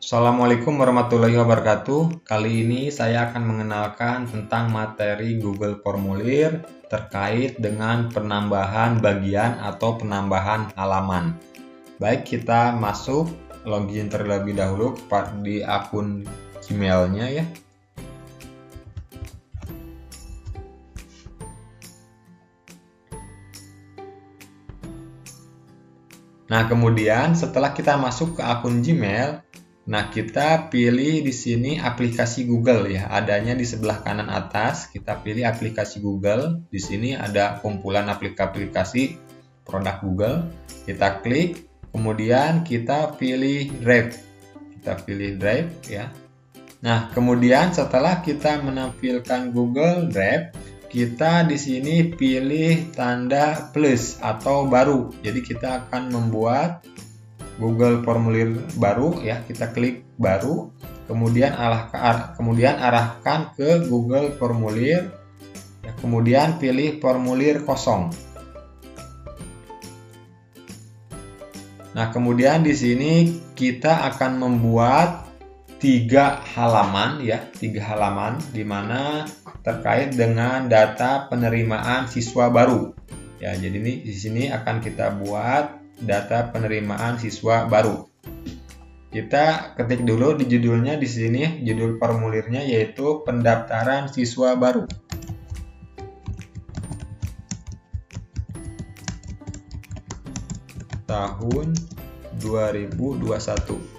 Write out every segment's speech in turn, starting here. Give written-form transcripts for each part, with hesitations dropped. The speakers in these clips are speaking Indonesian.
Assalamualaikum warahmatullahi wabarakatuh. Kali ini saya akan mengenalkan tentang materi Google Formulir terkait dengan penambahan bagian atau penambahan halaman. Baik, kita masuk login terlebih dahulu di akun Gmail-nya ya. Nah, kemudian setelah kita masuk ke akun Gmail, nah kita pilih di sini aplikasi Google ya, adanya di sebelah kanan atas. Kita pilih aplikasi Google. Di sini ada kumpulan aplikasi produk Google. Kita klik, kemudian kita pilih Drive. Kita pilih Drive ya. Nah, kemudian setelah kita menampilkan Google Drive, kita di sini pilih tanda plus atau baru. Jadi kita akan membuat Google Formulir baru ya. Kita klik baru, kemudian arahkan ke Google Formulir. Ya, kemudian pilih formulir kosong. Nah, kemudian di sini kita akan membuat 3 halaman ya, 3 halaman di mana terkait dengan data penerimaan siswa baru. Ya, jadi ini di sini akan kita buat data penerimaan siswa baru. Kita ketik dulu di judulnya di sini, judul formulirnya yaitu pendaftaran siswa baru. Tahun 2021.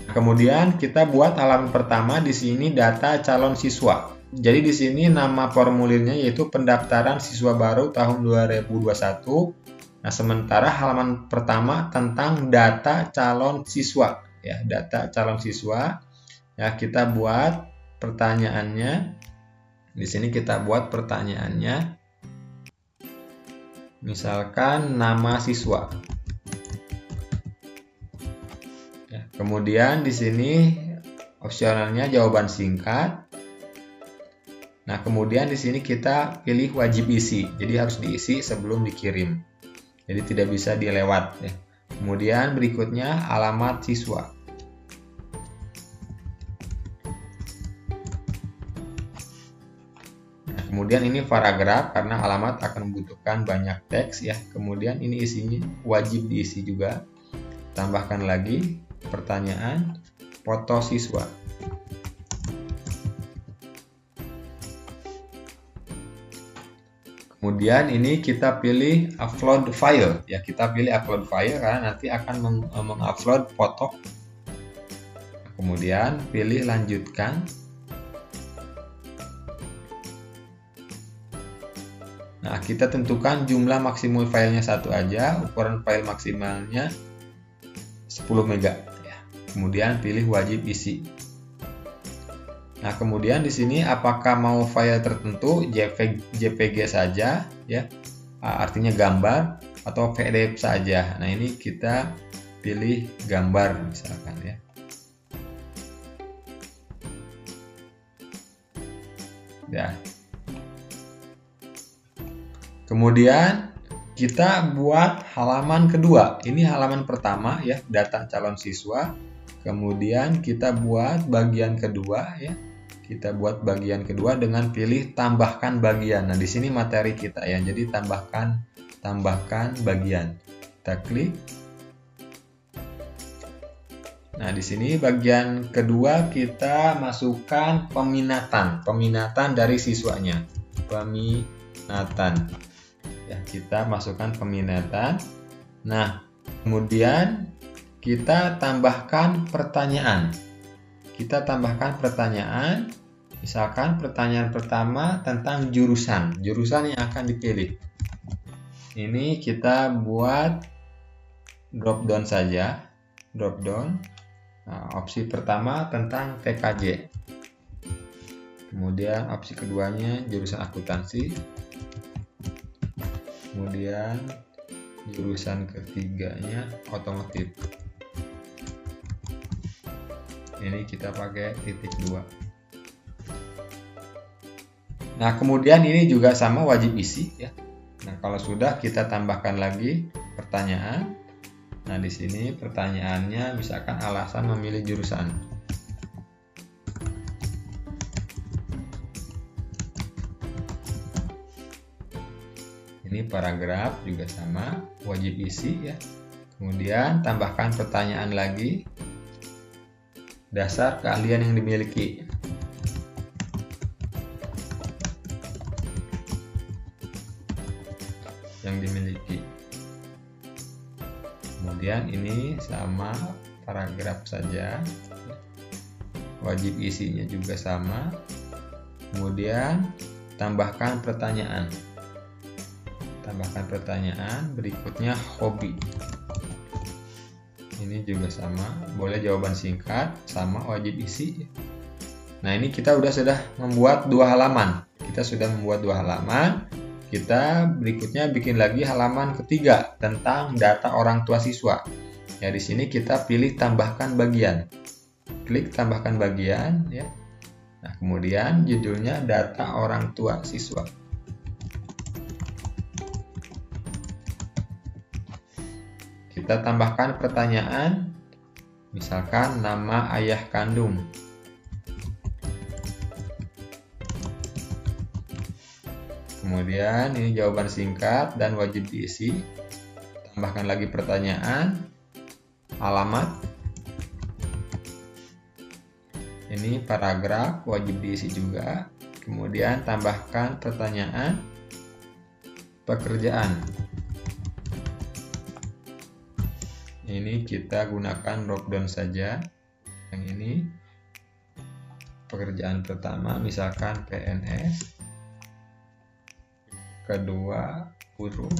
Kemudian kita buat halaman pertama di sini data calon siswa. Jadi di sini nama formulirnya yaitu pendaftaran siswa baru tahun 2021. Nah, sementara halaman pertama tentang data calon siswa ya, data calon siswa. Ya, kita buat pertanyaannya. Di sini kita buat pertanyaannya. Misalkan nama siswa. Kemudian di sini opsionalnya jawaban singkat. Nah, kemudian di sini kita pilih wajib isi. Jadi harus diisi sebelum dikirim. Jadi tidak bisa dilewat ya. Kemudian berikutnya alamat siswa. Nah, kemudian ini paragraf karena alamat akan membutuhkan banyak teks ya. Kemudian ini isinya wajib diisi juga. Tambahkan lagi pertanyaan, foto siswa. Kemudian ini kita pilih upload file ya, kita pilih upload file karena nanti akan mengupload foto. Kemudian pilih lanjutkan. Nah, kita tentukan jumlah maksimum filenya 1 aja, ukuran file maksimalnya 10 MB ya. Kemudian pilih wajib isi. Nah, kemudian di sini apakah mau file tertentu JPG saja ya, artinya gambar, atau PDF saja. Nah, ini kita pilih gambar misalkan ya. Ya. Kemudian kita buat halaman kedua. Ini halaman pertama ya, data calon siswa. Kemudian kita buat bagian kedua ya. Kita buat bagian kedua dengan pilih tambahkan bagian. Nah, di sini materi kita ya. Jadi tambahkan bagian. Kita klik. Nah, di sini bagian kedua kita masukkan peminatan dari siswanya. Peminatan. Ya, kita masukkan peminatan. Nah, kemudian kita tambahkan pertanyaan. Kita tambahkan pertanyaan. Misalkan pertanyaan pertama tentang jurusan yang akan dipilih. Ini kita buat drop down saja. Drop down. Nah, opsi pertama tentang TKJ. Kemudian opsi keduanya jurusan akuntansi. Kemudian jurusan ketiganya otomotif. Ini kita pakai titik 2. Nah, kemudian ini juga sama wajib isi ya. Nah, kalau sudah kita tambahkan lagi pertanyaan. Nah, di sini pertanyaannya misalkan alasan memilih jurusan. Ini paragraf juga sama, wajib isi ya. Kemudian tambahkan pertanyaan lagi. Dasar keahlian yang dimiliki. Kemudian ini sama paragraf saja, wajib isinya juga sama. Kemudian tambahkan pertanyaan. Berikutnya hobi. Ini juga sama, boleh jawaban singkat, sama wajib isi. Nah, ini kita sudah membuat 2 halaman. Kita berikutnya bikin lagi halaman ketiga tentang data orang tua siswa. Ya, di sini kita pilih tambahkan bagian. Klik tambahkan bagian ya. Nah, kemudian judulnya data orang tua siswa. Kita tambahkan pertanyaan, misalkan nama ayah kandung. Kemudian ini jawaban singkat dan wajib diisi. Tambahkan lagi pertanyaan, alamat. Ini paragraf, wajib diisi juga. Kemudian tambahkan pertanyaan, pekerjaan. Ini kita gunakan dropdown saja. Yang ini pekerjaan pertama misalkan PNS. Kedua guru,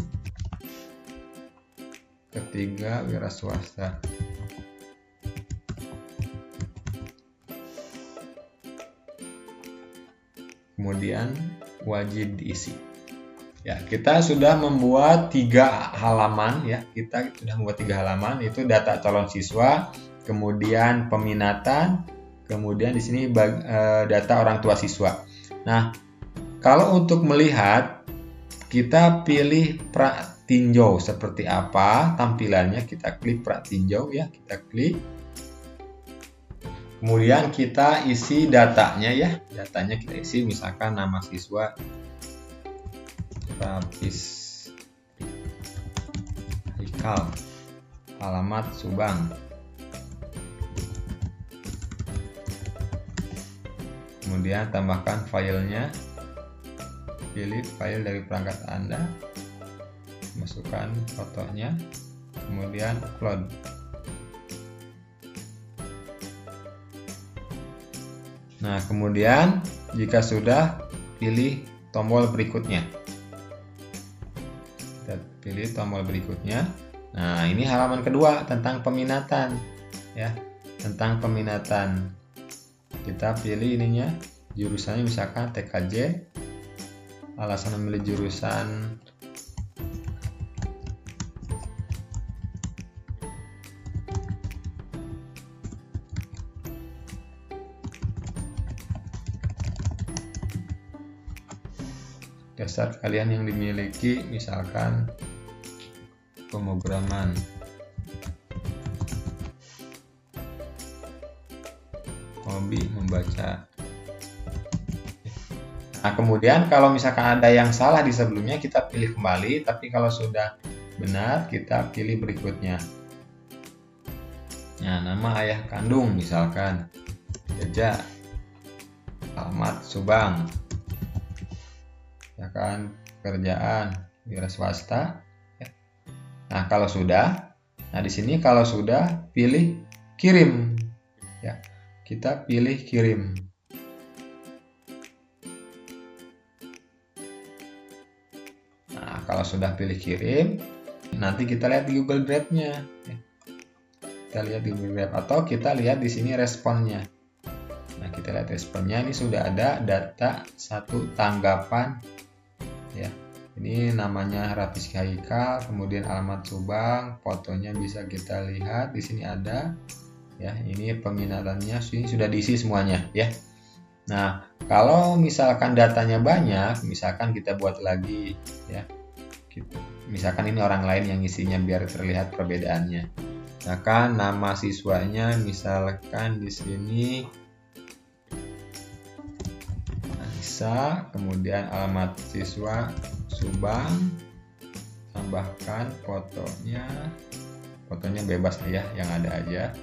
ketiga wira swasta. Kemudian wajib diisi. Ya, kita sudah membuat 3 halaman ya. Itu data calon siswa, kemudian peminatan, kemudian di sini data orang tua siswa. Nah, kalau untuk melihat, kita pilih pratinjau seperti apa tampilannya. Kita klik pratinjau ya, kita klik. Kemudian kita isi datanya ya. Datanya kita isi misalkan nama siswa Rapis Haikal, alamat Subang. Kemudian tambahkan filenya. Pilih file dari perangkat Anda, masukkan fotonya, kemudian upload. Nah, kemudian jika sudah, pilih tombol berikutnya. Kita pilih tombol berikutnya. Nah, ini halaman kedua tentang peminatan ya, tentang peminatan. Kita pilih ininya, jurusannya misalkan TKJ. Alasan memilih jurusan dasar kalian yang dimiliki misalkan pemrograman, hobi membaca. Nah, kemudian kalau misalkan ada yang salah di sebelumnya, kita pilih kembali. Tapi kalau sudah benar, kita pilih berikutnya. Nah, nama ayah kandung misalkan Jaja, alamat Subang, ya kan, pekerjaan wira swasta. Nah, kalau sudah, nah di sini kalau sudah pilih kirim, ya kita pilih kirim. Kalau sudah pilih kirim, nanti kita lihat di Google Drive-nya. Kita lihat di Google Drive atau kita lihat di sini responnya. Nah, kita lihat responnya, ini sudah ada data 1 tanggapan ya. Ini namanya Rapis Haikal, kemudian alamat Subang, fotonya bisa kita lihat di sini ada. Ya, ini peminatannya ini sudah diisi semuanya ya. Nah, kalau misalkan datanya banyak, misalkan kita buat lagi ya. Misalkan ini orang lain yang isinya biar terlihat perbedaannya. Misalkan nama siswanya misalkan di sini Anissa, kemudian alamat siswa Subang, tambahkan fotonya bebas ya, yang ada aja.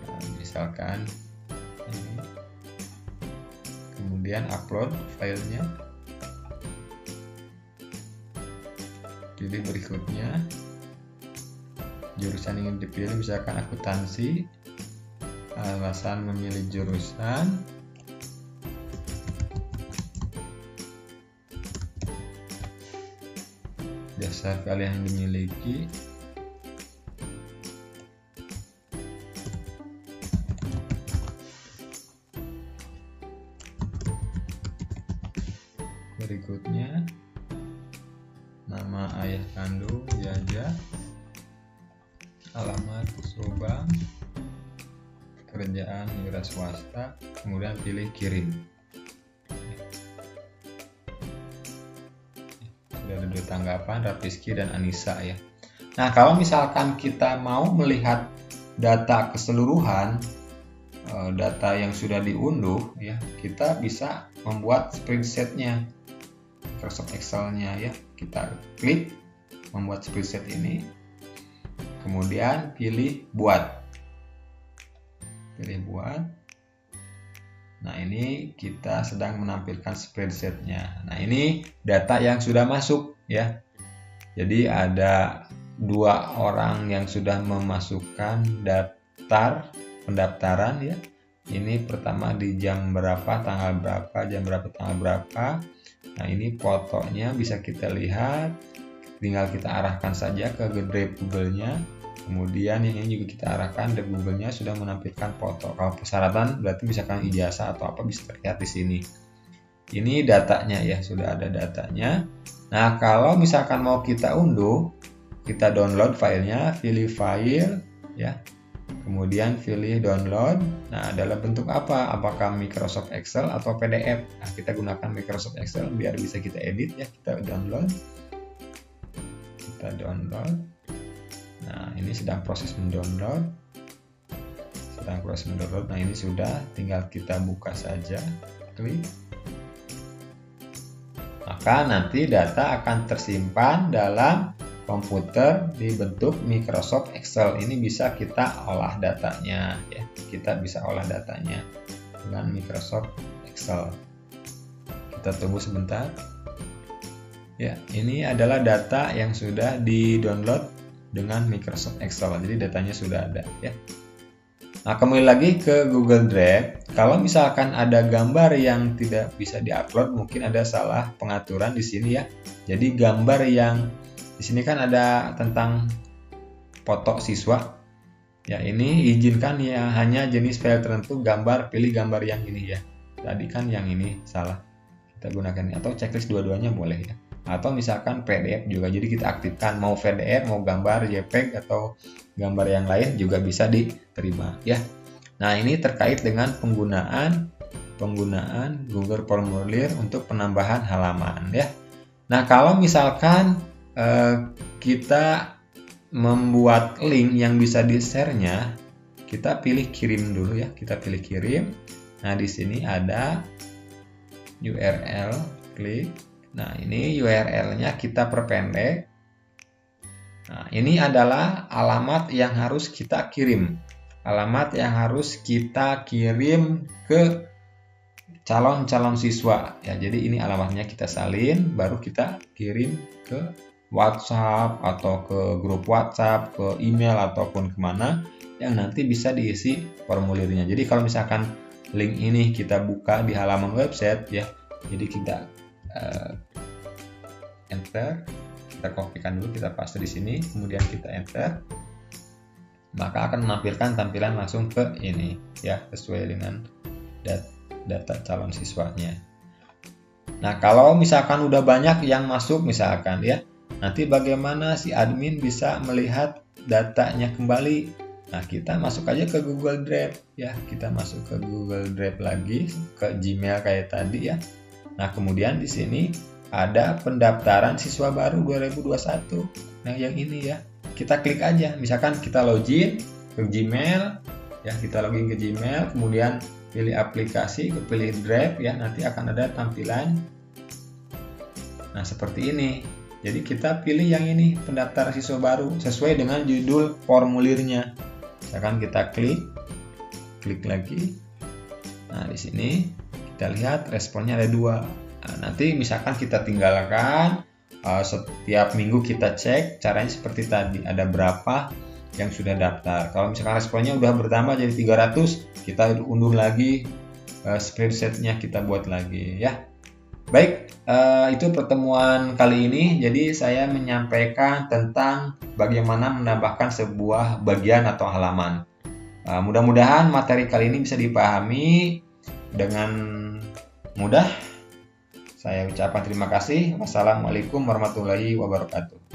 Nah, misalkan ini. Kemudian upload filenya, pilih berikutnya, jurusan yang ingin dipilih misalkan akuntansi, alasan memilih jurusan, dasar kalian yang dimiliki, berikutnya nama ayah kandung Jaja, alamat Subang, pekerjaan wira swasta, kemudian pilih kirim. Sudah ada 2 tanggapan, Rapiski dan Anissa ya. Nah, kalau misalkan kita mau melihat data keseluruhan, data yang sudah diunduh ya, kita bisa membuat spreadsheet-nya, Microsoft Excel-nya ya. Kita klik membuat spreadsheet ini, kemudian pilih buat. Nah, ini kita sedang menampilkan spreadsheet-nya. Nah, ini data yang sudah masuk ya. Jadi ada 2 orang yang sudah memasukkan daftar pendaftaran ya. Ini pertama di jam berapa, tanggal berapa, jam berapa, tanggal berapa. Nah, ini fotonya bisa kita lihat. Tinggal kita arahkan saja ke Drive Google-nya. Kemudian yang ini juga kita arahkan, Drive Google-nya sudah menampilkan foto. Kalau persyaratan berarti misalkan ijazah atau apa bisa terlihat di sini. Ini datanya ya, sudah ada datanya. Nah, kalau misalkan mau kita unduh, kita download filenya, pilih file ya. Kemudian pilih download. Nah, dalam bentuk apa? Apakah Microsoft Excel atau PDF? Nah, kita gunakan Microsoft Excel biar bisa kita edit ya. Kita download. Nah, ini sedang proses mendownload. Nah, ini sudah, tinggal kita buka saja. Klik. Maka nanti data akan tersimpan dalam komputer di bentuk Microsoft Excel. Ini bisa kita olah datanya ya. Kita bisa olah datanya dengan Microsoft Excel. Kita tunggu sebentar. Ya, ini adalah data yang sudah di-download dengan Microsoft Excel. Jadi datanya sudah ada ya. Nah, kembali lagi ke Google Drive. Kalau misalkan ada gambar yang tidak bisa diupload, mungkin ada salah pengaturan di sini ya. Jadi gambar yang di sini kan ada tentang foto siswa. Ya, ini izinkan ya hanya jenis file tertentu, gambar, pilih gambar yang ini ya. Tadi kan yang ini salah. Kita gunakan ini, atau checklist dua-duanya boleh ya. Atau misalkan PDF juga. Jadi kita aktifkan mau PDF, mau gambar JPEG atau gambar yang lain juga bisa diterima ya. Nah, ini terkait dengan penggunaan Google Formulir untuk penambahan halaman ya. Nah, kalau misalkan kita membuat link yang bisa di-share-nya, kita pilih kirim dulu ya. Kita pilih kirim. Nah, di sini ada URL, klik. Nah, ini URL-nya kita perpendek. Nah, ini adalah alamat yang harus kita kirim. Alamat yang harus kita kirim ke calon-calon siswa. Ya, jadi ini alamatnya kita salin, baru kita kirim ke WhatsApp atau ke grup WhatsApp, ke email ataupun kemana yang nanti bisa diisi formulirnya. Jadi kalau misalkan link ini kita buka di halaman website ya, jadi kita enter, kita kopikan dulu, kita paste di sini, kemudian kita enter, maka akan menampilkan tampilan langsung ke ini ya, sesuai dengan data calon siswanya. Nah, kalau misalkan udah banyak yang masuk misalkan ya, nanti bagaimana si admin bisa melihat datanya kembali? Nah, kita masuk aja ke Google Drive ya. Kita masuk ke Google Drive lagi, ke Gmail kayak tadi ya. Nah, kemudian di sini ada pendaftaran siswa baru 2021. Nah, yang ini ya. Kita klik aja. Misalkan kita login ke Gmail ya, kita login ke Gmail, kemudian pilih aplikasi, pilih Drive ya. Nanti akan ada tampilan nah seperti ini. Jadi kita pilih yang ini, pendaftaran siswa baru sesuai dengan judul formulirnya. Misalkan kita klik lagi. Nah, di sini kita lihat responnya ada 2. Nah, nanti misalkan kita tinggalkan, setiap minggu kita cek, caranya seperti tadi, ada berapa yang sudah daftar. Kalau misalkan responnya udah bertambah jadi 300, kita unduh lagi spreadsheet-nya, kita buat lagi ya. Baik, itu pertemuan kali ini. Jadi saya menyampaikan tentang bagaimana menambahkan sebuah bagian atau halaman. Mudah-mudahan materi kali ini bisa dipahami dengan mudah. Saya ucapkan terima kasih. Wassalamualaikum warahmatullahi wabarakatuh.